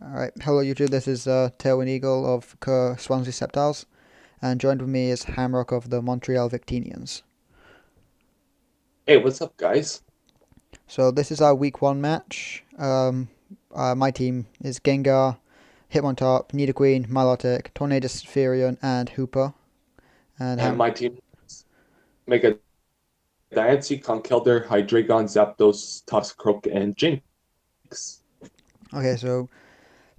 Alright, hello YouTube, this is Tailwind Eagle of Swansea Sceptiles, and joined with me is Hamrock of the Montreal Victiniens. Hey, what's up, guys? So this is our week 1 match. My team is Gengar, Hitmontop, Nidoqueen, Milotic, Tornadus Firion, and Hooper. And And my team is Mega Diancie, Conkeldurr, Hydreigon, Zapdos, Toxicroak, and Jinx. Okay, so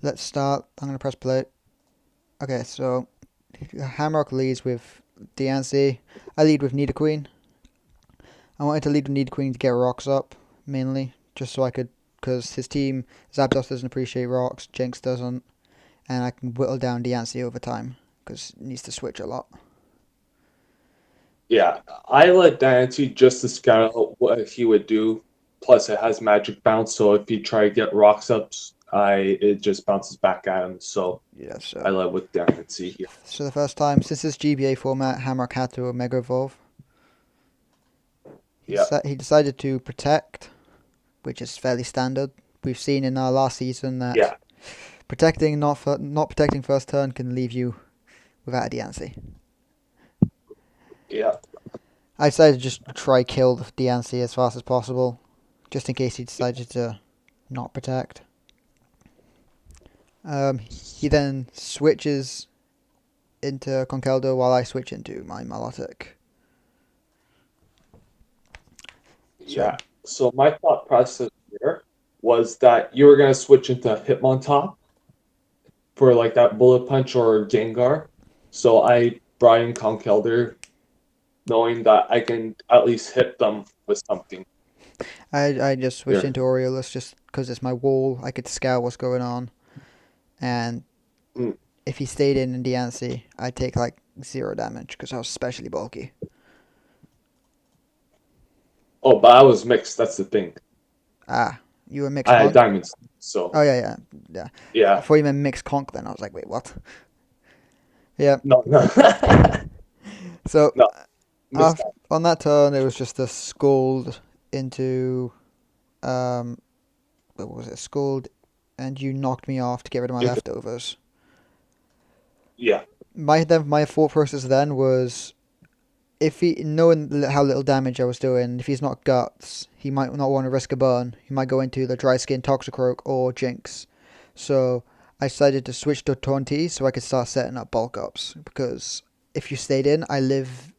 let's start. I'm going to press play. Okay, so Hamrock leads with Diancie. I lead with Nidoqueen. I wanted to lead with Nidoqueen to get rocks up, mainly, just so I could, because his team, Zapdos doesn't appreciate rocks, Jinx doesn't, and I can whittle down Diancie over time, because it needs to switch a lot. Yeah, I let Diancie just to scout out what he would do. Plus, it has Magic Bounce, so if you try to get rocks up, it just bounces back at him. So Yeah, I so led with Diancie here. so the first time, since this GBA format, Hamrock had to Mega Evolve. Yeah, He decided to Protect, which is fairly standard. We've seen in our last season that yeah, protecting not protecting first turn can leave you without a Diancie. yeah, I decided to just try kill the Diancie as fast as possible, just in case he decided to not protect. He then switches into Conkeldurr while I switch into my Milotic. So yeah. So my thought process here was that you were gonna switch into Hitmontop for like that bullet punch or Gengar. So I brought in Conkeldurr knowing that I can at least hit them with something I just switched here. into Aureolus just because it's my wall. I could scout what's going on, and Mm. if he stayed in Diancie, I'd take like 0 damage because I was especially bulky. Oh, but I was mixed. That's the thing. Ah, you were mixed I had conk? diamonds. So Oh yeah. I yeah, thought you meant mixed conk. Then I was like, wait, what? Yeah. no, no, So no, mixed after, up. on that turn, it was just a scold into um, what was it? Scold, and you knocked me off to get rid of my leftovers. Yeah, My thought process then was if he knowing how little damage I was doing, if he's not guts, he might not want to risk a burn. He might go into the dry skin Toxicroak or Jinx. So I decided to switch to Taunty so I could start setting up bulk ups because if you stayed in, I lived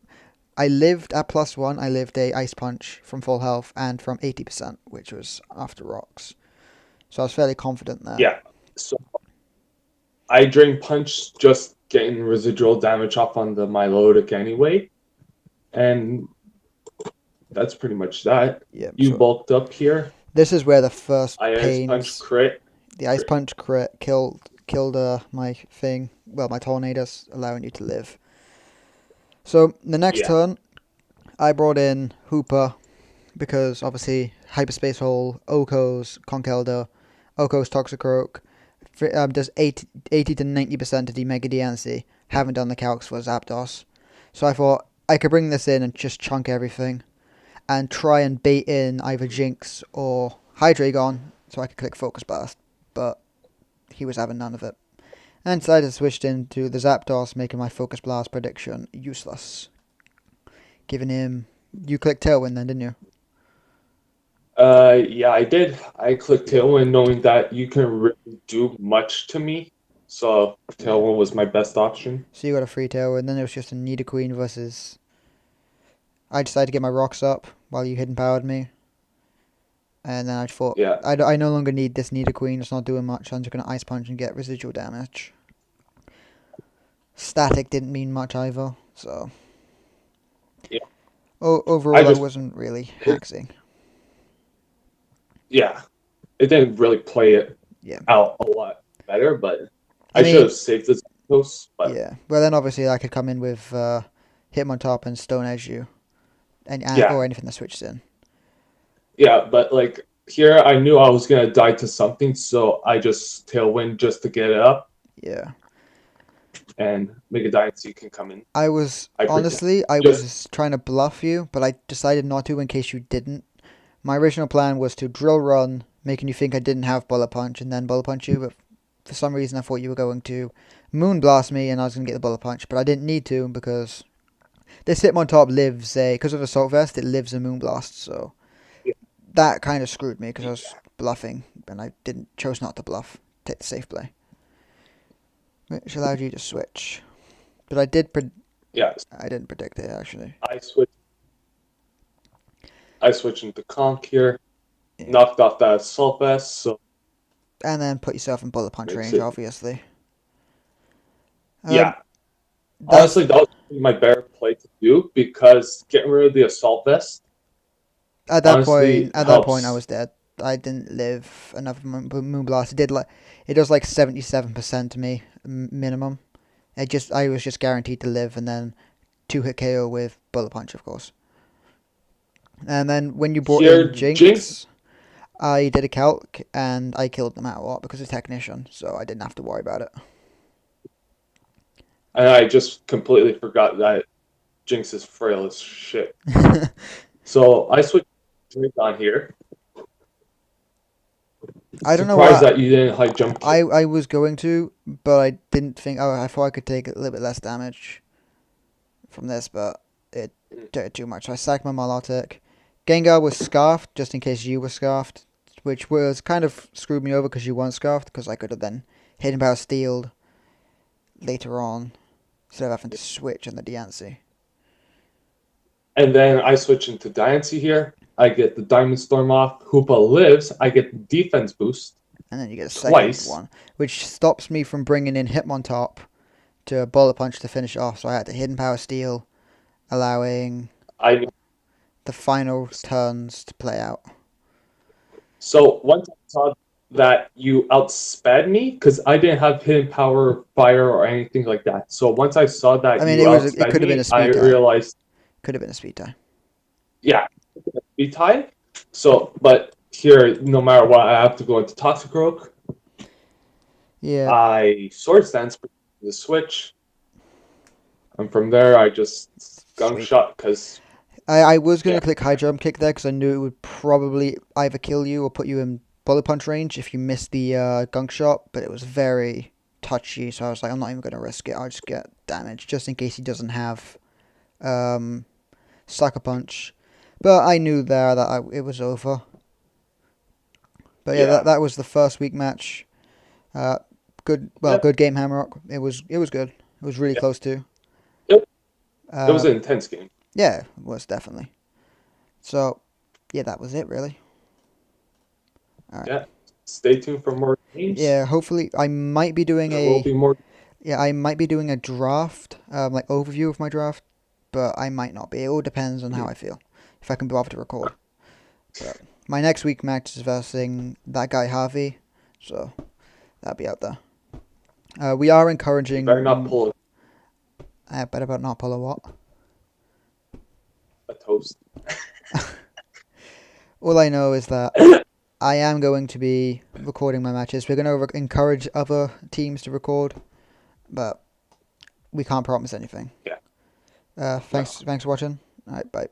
at +1. I lived a ice punch from full health and from 80%, which was after rocks. So I was fairly confident there. yeah. So I drain punch just getting residual damage off on the Milotic anyway, and that's pretty much that. Yeah. You So bulked up here. this is where the first I ice punch pains. crit. The ice punch crit killed my thing. Well, my tornadoes, allowing you to live. So the next Yeah, turn, I brought in Hooper because obviously hyperspace hole, Oko's Conkeldurr, Oko's Toxicroak does 80 to 90% of the Mega DNC. Haven't done the calcs for Zapdos, so I thought I could bring this in and just chunk everything and try and bait in either Jinx or Hydreigon so I could click Focus Burst, but he was having none of it. And decided to switch into the Zapdos, making my Focus Blast prediction useless. Giving him. You clicked Tailwind then, didn't you? Yeah, I did. I clicked Yeah. Tailwind knowing that you can really do much to me. So Yeah. Tailwind was my best option. So you got a free Tailwind, then it was just a Nidoqueen versus. I decided to get my rocks up while you hidden powered me. And then I thought, Yeah. I no longer need this Nidoqueen, it's not doing much, I'm just going to Ice Punch and get residual damage. Static didn't mean much either, so. Yeah. I Overall, I just wasn't really it, haxing. yeah, it didn't really play it Yeah. out a lot better, but I I should mean, have saved the Zapdos. But yeah. Well, then obviously I could come in with Hitmontop and Stone Edge you, yeah, or anything that switches in. yeah, but like here I knew I was gonna die to something, so I just Tailwind just to get it up Yeah. and make a Dynasty can come in. I predict I just was trying to bluff you, but I decided not to in case you didn't. My original plan was to drill run, making you think I didn't have Bullet Punch and then Bullet Punch you, but for some reason I thought you were going to Moonblast me and I was going to get the Bullet Punch, but I didn't need to because this Hitmontop lives because of Assault Vest, it lives a Moonblast, so Yeah. that kind of screwed me because I was bluffing and I chose not to bluff, take the safe play, which allowed you to switch. But I didn't predict it actually. I switched into Conk here, Yeah. knocked off that Assault Vest, so And then put yourself in Bullet Punch Makes range, it- obviously. yeah. That's- Honestly, that was my better play to do because getting rid of the Assault Vest At that honestly point, helps. I was dead. I didn't live another Moonblast. It does like 77% to me minimum. I was just guaranteed to live, and then 2-hit KO with Bullet Punch, of course. And then when you brought Here, in Jinx, Jinx- I did a calc and I killed no matter what because it's Technician, so I didn't have to worry about it. And I just completely forgot that Jinx is frail as shit. So I switched to Drake on here. I don't know Surprised why. that you didn't high jump kick. I was going to, but I didn't think. Oh, I thought I could take a little bit less damage from this, but it did too much. So I sacked my Milotic. Gengar was Scarfed, just in case you were Scarfed, which was kind of screwed me over because you weren't Scarfed, because I could have then Hidden Power Steeled later on, instead of having to switch on the Diancie. And then I switch into Diancie here. I get the Diamond Storm off. Hoopa lives. I get the defense boost. And then you get a second Twice. one, which stops me from bringing in Hitmontop to a Bullet Punch to finish off, so I had to Hidden Power Steel, allowing I the final turns to play out. So once I saw that you outsped me, because I didn't have hidden power, fire, or anything like that. So once I saw that I mean, you it outsped could have been me, a speed I tie. realized, Could have been a speed tie. yeah, be tied. So, but here, no matter what, I have to go into Toxicroak. Yeah. I Sword Stance for the switch. And from there, I just gun Sweet. shot because I was going to Yeah. click High Jump Kick there because I knew it would probably either kill you or put you in Bullet Punch range if you missed the Gunk Shot, but it was very touchy, so I was like, I'm not even going to risk it. I'll just get damage just in case he doesn't have Sucker Punch. But I knew there that it was over. But yeah, Yeah. that was the first week match. Good game, Hamrock. It was good. It was really Yeah. close too. Yep. It was an intense game. Yeah, it was definitely. So, yeah, that was it really. All right. Yeah. Stay tuned for more games. Yeah, hopefully I might be doing There will be more. I might be doing a draft, like overview of my draft, but I might not be. It all depends on how I feel, if I can be able to record. But my next week match is versus that guy Harvey, so that'll be out there. We are encouraging. Better not pull I better about not pull a what? a toast. All I know is that I am going to be recording my matches. We're going to encourage other teams to record, but we can't promise anything. Yeah. Thanks for watching. All right, bye.